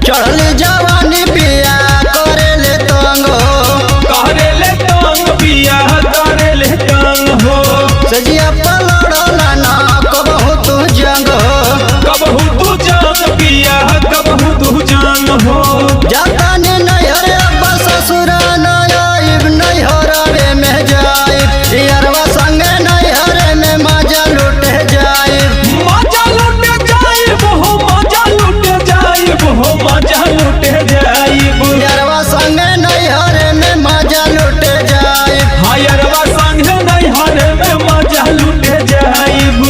चढ़ल जवानी पिया करेले तंग पिया करेले तंग हो। सजिया पलड़ला ना कबहू तू जंग कबहू तू जान पिया कबहू तू जान हो। जाता ने नैहर अब्बा ससुर नयाइब नैहर में जाइब यारवा संगे नैहर में मजा लुटे जाइब। मजा लुटे जाइब हो मजा लुटे जाइब हो मजा लुटे जाइब। यारवा संगे नैहर में मजा लुटे जाइब। हाँ यारवा संगे नैहर में मजा लुटे जाइब।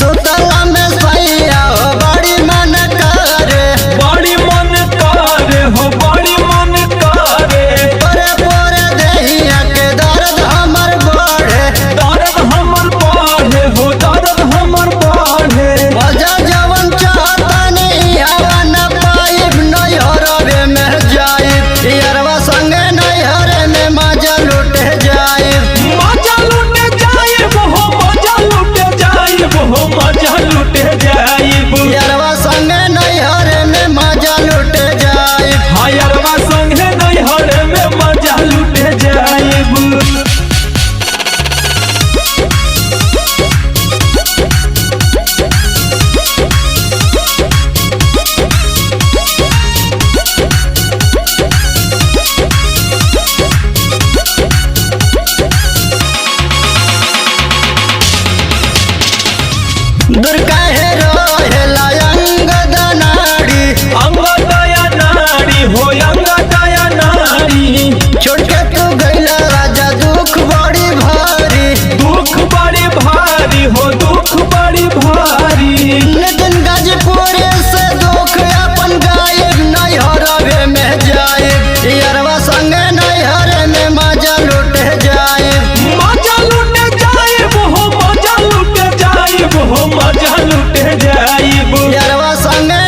सुतला में सैया हो बड़ी मन करे बड़ी मन करे हो बड़ी मन करे। पोरे पोरे देहिया के दर्द हमर बढ़े दर्द हमर बढ़े हो दर्द हमर बढ़े। मजा जवन चाहता नहीं हवा न पाइब नैहर में जाइब यारवा संगे नैहर में मजा लुटे जाइब। मजा लुटे जाइब हो मजा लुटे जाइब हो मजा लुटे जाइब। यारवा संगे नैहर में मजा लुटे जाइब। हाँ यारवा संगे नैहर में मजा लुटे जाइब। दुर्गा है रोहेला अंग दनाड़ी अंग दया नारी हो अंग दया नारी। छोड़ के तू गइला राजा दुख बड़ी भारी। दुख बड़ी भारी हो दुख बड़ी भारी। नितिन गाजीपुर से दुख अपन गायब नैहर में जाइब यारवा संगे नैहर में मजा लुटे जाइब। मजा लुटे जाइब हो मजा लुटे जाइब हो मजा लुटे जाइब। यारवा संगे